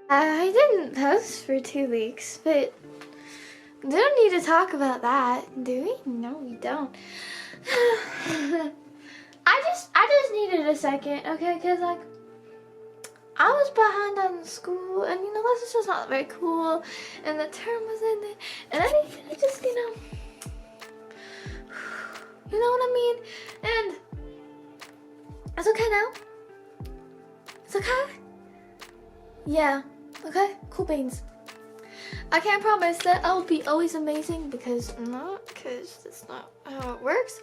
I didn't post for 2 weeks, but we don't need to talk about that, do we? No, we don't. I just needed a second, okay? Cause like I was behind on school, and you know that's just not very cool. And the term was ending, and I need to just you know what I mean. And it's okay now. It's okay. Yeah. Okay. Cool beans. I can't promise that I'll be always amazing because that's not how it works.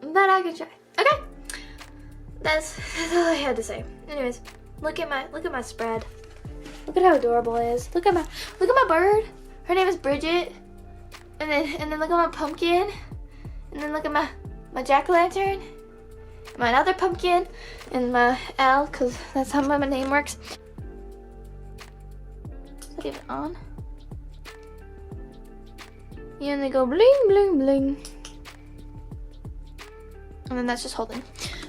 But I can try. Okay. That's all I had to say. Anyways, look at my spread. Look at how adorable it is. Look at my bird. Her name is Bridget. And then look at my pumpkin. And then look at my jack-o'-lantern. My other pumpkin and my owl, cause that's how my name works. Is that even on? Yeah, and they go bling bling bling. And then that's just holding.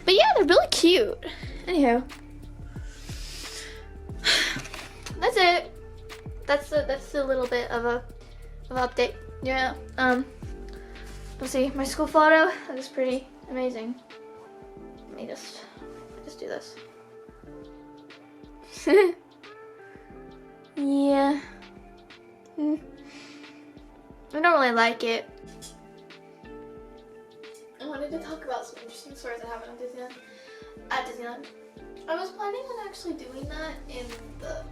But yeah, they're really cute. Anyhow, that's it. That's a little bit of a update. Yeah. Let's see. My school photo looks pretty amazing. Let me just do this. Yeah. I don't really like it. I wanted to talk about some interesting stories that happened at Disneyland. I was planning on actually doing that in the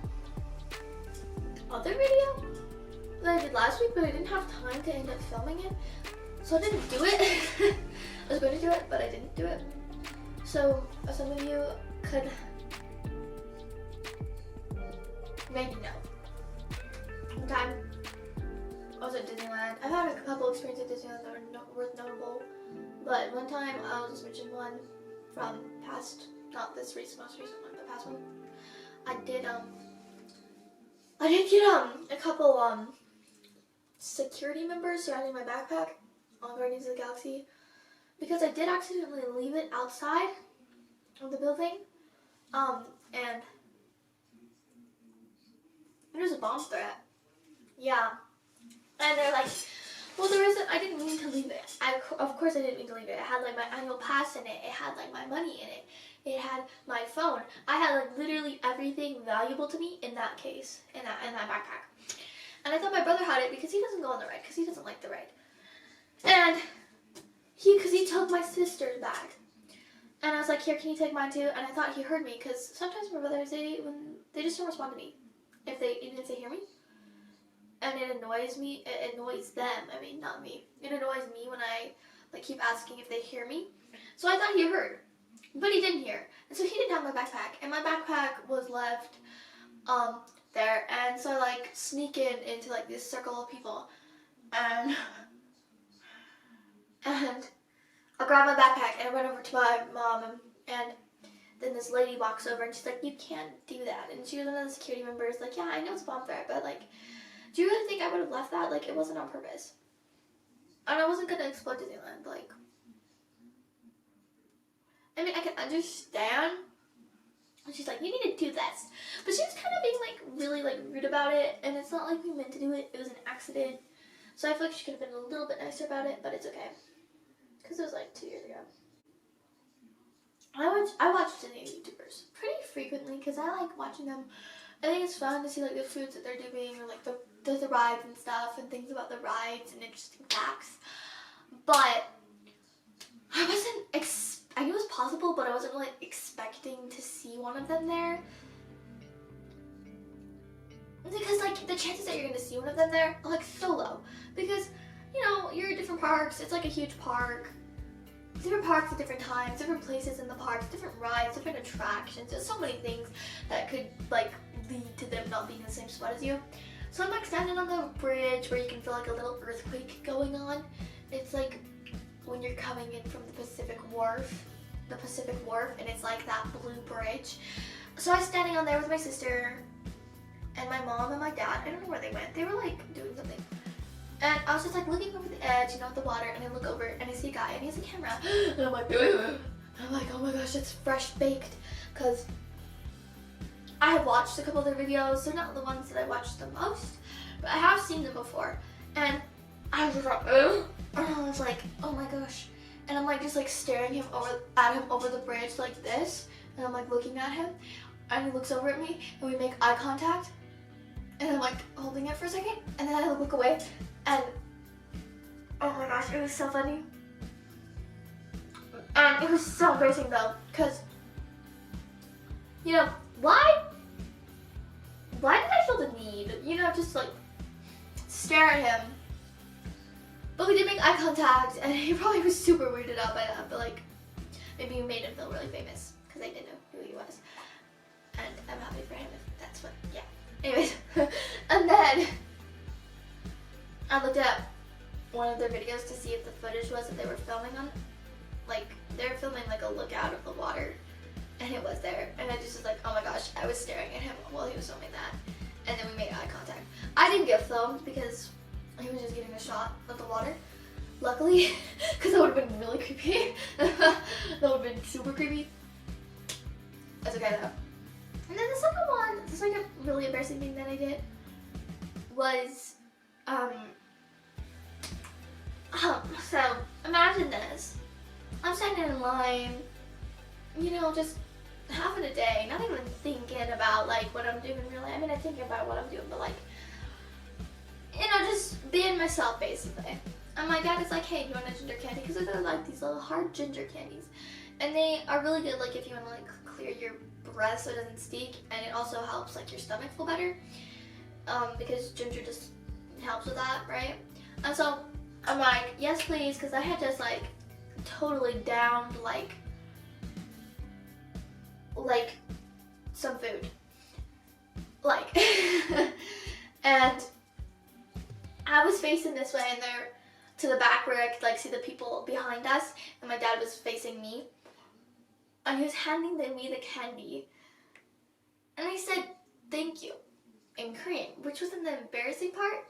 other video that I did last week, but I didn't have time to end up filming it, so I didn't do it. I was going to do it, but I didn't do it. So some of you could maybe know. One time I was at Disneyland. I've had a couple experiences at Disneyland that are worth notable. But one time, I'll just mention one from past, not this most recent one, but past one. I did get a couple security members surrounding my backpack on Guardians of the Galaxy because I did accidentally leave it outside of the building, and there was a bomb threat. Yeah, and they're like, well, I didn't mean to leave it. Of course I didn't mean to leave it. It had like my annual pass in it. It had like my money in it. It had my phone. I had like literally everything valuable to me in that case, in that backpack. And I thought my brother had it because he doesn't go on the ride, because he doesn't like the ride. And because he took my sister's bag. And I was like, here, can you take mine too? And I thought he heard me, because sometimes my brothers, they just don't respond to me even if they hear me. And it annoys me. It annoys them. I mean, not me. It annoys me when I like keep asking if they hear me. So I thought he heard, but he didn't hear. And so he didn't have my backpack, and my backpack was left there. And so I like sneak into like this circle of people, and I grab my backpack and I run over to my mom, and then this lady walks over and she's like, "You can't do that." And she was one of the security members. Like, yeah, I know it's a bomb threat, but like, do you really think I would have left that? Like, it wasn't on purpose. And I wasn't gonna explode Disneyland. Like, I mean, I can understand. And she's like, "You need to do this." But she was kind of being like really like rude about it. And it's not like we meant to do it. It was an accident. So I feel like she could have been a little bit nicer about it, but it's okay. Because it was like 2 years ago. I watch Disney YouTubers pretty frequently because I like watching them. I think it's fun to see like the foods that they're doing, or like the rides and stuff, and things about the rides and interesting facts. But I knew it was possible, but I wasn't really expecting to see one of them there. Because like the chances that you're gonna see one of them there are like so low. Because, you know, you're at different parks, it's like a huge park. Different parks at different times, different places in the parks, different rides, different attractions. There's so many things that could like lead to them not being in the same spot as you. So I'm like standing on the bridge where you can feel like a little earthquake going on. It's like when you're coming in from the Pacific Wharf, and it's like that blue bridge. So I was standing on there with my sister and my mom and my dad. I don't know where they went. They were like doing something. And I was just like looking over the edge, you know, at the water, and I look over and I see a guy and he has a camera. And I'm like, oh my gosh, it's fresh baked. Cause I have watched a couple of their videos. They're not the ones that I watch the most, but I have seen them before. And I was like, ugh. And I was like, oh my gosh. And I'm like just like staring at him over the bridge like this. And I'm like looking at him. And he looks over at me and we make eye contact. And I'm like holding it for a second. And then I look away. And oh my gosh, it was so funny. And it was so embarrassing though. Because, you know, why did I feel the need, you know, just like stare at him? But we did make eye contact, and he probably was super weirded out by that, but like, maybe we made him feel really famous, because I didn't know who he was. And I'm happy for him if that's what, yeah. Anyways, and then I looked at one of their videos to see if the footage was that they were filming on, like, they were filming like a look out of the water, and it was there, and I just was like, oh my gosh, I was staring at him while he was filming that, and then we made eye contact. I didn't get filmed because he was just getting a shot of the water, luckily, because that would have been really creepy. That would have been super creepy. That's okay though. And then the second one, the second really embarrassing thing that I did was, so imagine this. I'm standing in line, you know, just having a day, not even thinking about like what I'm doing really. I mean, I think about what I'm doing, but like, you know, just being myself basically. And my dad is like, hey, do you want a ginger candy? Because they're like these little hard ginger candies. And they are really good like if you want to like clear your breath so it doesn't stink, and it also helps like your stomach feel better. Because ginger just helps with that, right? And so I'm like, yes please, because I had just like totally downed like some food. Like and I was facing this way, and there to the back where I could like see the people behind us, and my dad was facing me, and he was handing me the candy, and I said thank you in Korean, which wasn't the embarrassing part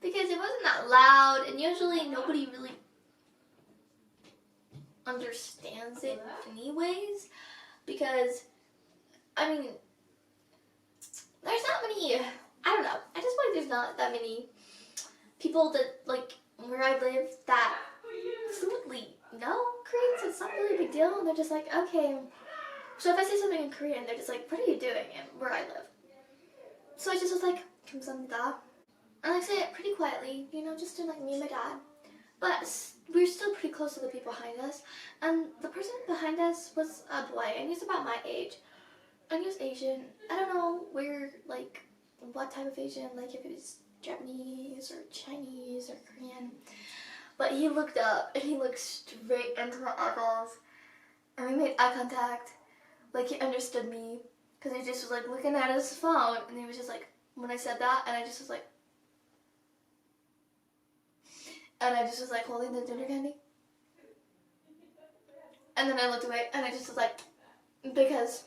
because it wasn't that loud, and usually nobody really understands it anyways, because I mean there's not many, I don't know, I just feel like there's not that many people that like where I live that fluently know Korean, so it's not really a big deal, and they're just like, okay. So if I say something in Korean, they're just like, what are you doing? And where I live. So I just was like, 감사합니다. And I say it pretty quietly, you know, just to like me and my dad. But we're still pretty close to the people behind us, and the person behind us was a boy, and he's about my age, and he was Asian. I don't know where, like, what type of Asian, like if it was Japanese or Chinese or Korean, but he looked up and he looked straight into my eyeballs, and we made eye contact, like he understood me, because he just was like looking at his phone, and he was just like, when I said that, and I just was like, and I just was like holding the ginger candy, and then I looked away, and I just was like, because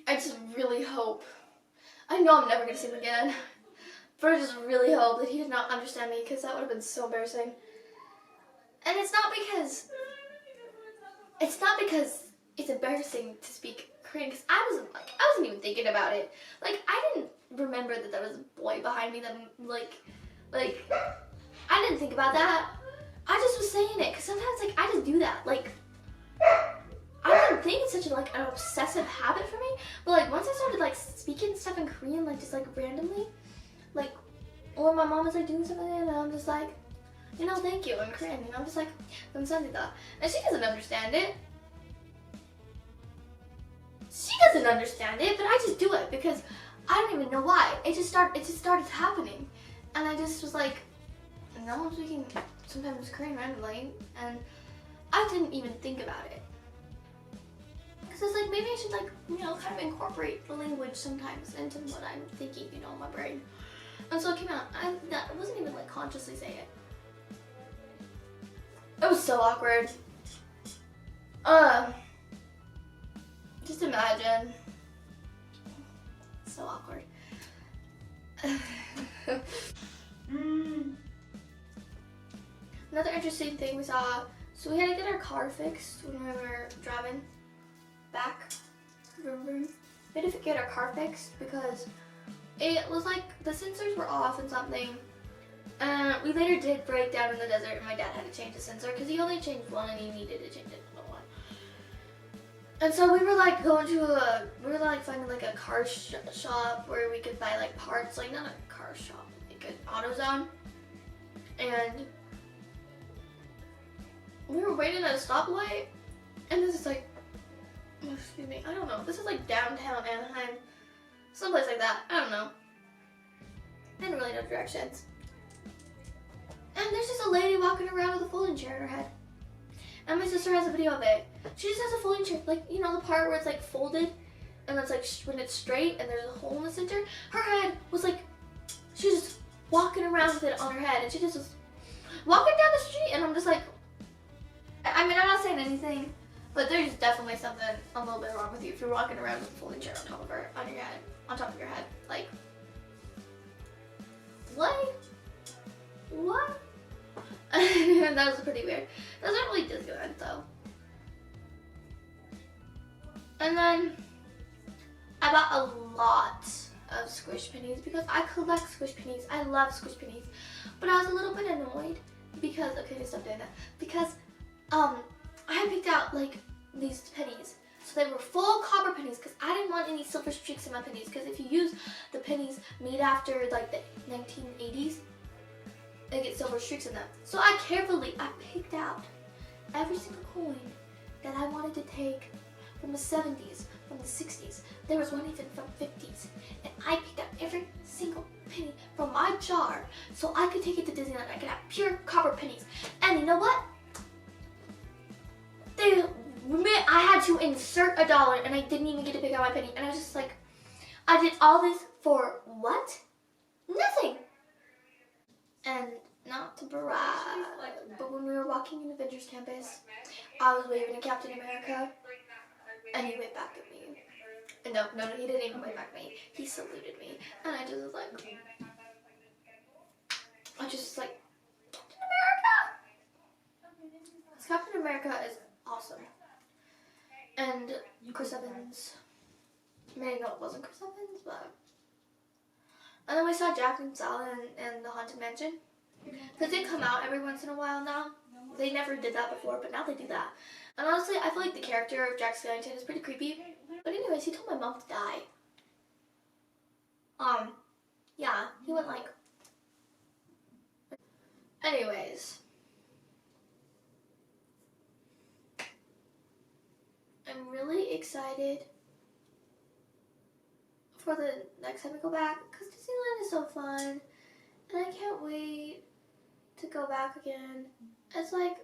I just really hope, I know I'm never going to see him again, but I just really hope that he did not understand me, because that would have been so embarrassing. And it's not because it's embarrassing to speak Korean, because I wasn't even thinking about it. Like, I didn't remember that there was a boy behind me that, like, I didn't think about that. I just was saying it, because sometimes, like, I just do that. Like, I didn't think it's such a, like, an obsessive habit for me, but, like, once I started, like, speaking stuff in Korean, like, just, like, randomly, like, or my mom was, like, doing something, and I'm just like, you know, thank you in Korean, and I'm just like, 감사합니다. And she doesn't understand it. She doesn't understand it, but I just do it, because I don't even know why. It just started happening, and I just was like, no, I'm speaking sometimes Korean randomly, and I didn't even think about it. Because it's like, maybe I should, like, you know, kind of incorporate the language sometimes into what I'm thinking, you know, in my brain. And so it came out. I wasn't even, like, consciously saying it. It was so awkward. Just imagine. So awkward. Another interesting thing we saw, so we had to get our car fixed when we were driving back, vroom vroom, we had to get our car fixed because it was like the sensors were off and something. We later did break down in the desert, and my dad had to change the sensor because he only changed one and he needed to change another one. And so we were like going to finding like a car shop where we could buy like parts, like not a car shop, like an AutoZone. And we were waiting at a stoplight, and this is like, excuse me, I don't know. This is like downtown Anaheim, someplace like that. I don't know. Didn't really know directions. And there's just a lady walking around with a folding chair in her head. And my sister has a video of it. She just has a folding chair, like, you know, the part where it's like folded, and it's like when it's straight and there's a hole in the center. Her head was like, she was just walking around with it on her head, and she just was walking down the street, and I'm just like, I mean, I'm not saying anything, but there's definitely something a little bit wrong with you if you're walking around with a folding chair on top of your head. Like, what? That was pretty weird. That's not really Disneyland though. And then I bought a lot of squish pennies because I collect squish pennies. I love squish pennies. But I was a little bit annoyed because, okay, stop doing that. Because I had picked out like these pennies. So they were full copper pennies because I didn't want any silver streaks in my pennies, because if you use the pennies made after like the 1980s, they get silver streaks in them. So I picked out every single coin that I wanted to take from the 70s, from the 60s. There was one even from 50s. And I picked out every single penny from my jar so I could take it to Disneyland. I could have pure copper pennies. And you know what? I had to insert $1 and I didn't even get to pick out my penny. And I was just like, I did all this for what? Nothing. And not to brag, but when we were walking in Avengers Campus, I was waving at Captain America, and he waved back at me. And no, he didn't even wave back at me. He saluted me, and I just was like, Captain America! Because Captain America is awesome. And Chris Evans, maybe no, it wasn't Chris Evans, but. And then we saw Jack and Sally in the Haunted Mansion. Because they come out every once in a while now. They never did that before, but now they do that. And honestly, I feel like the character of Jack Skellington is pretty creepy. But anyways, he told my mom to die. Yeah, he went like... Anyways. I'm really excited for the next time we go back, because Disneyland is so fun. And I can't wait to go back again. It's like,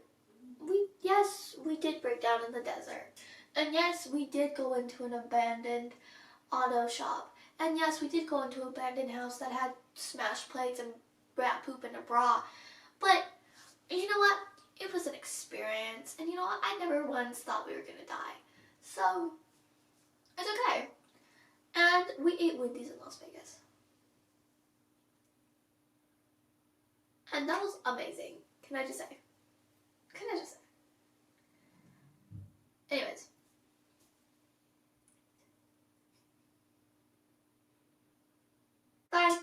yes, we did break down in the desert. And yes, we did go into an abandoned auto shop. And yes, we did go into an abandoned house that had smashed plates and rat poop in a bra. But, you know what? It was an experience. And you know what? I never once thought we were going to die. So, it's okay. And we ate Wendy's in Las Vegas. And that was amazing. Can I just say? Anyways. Bye.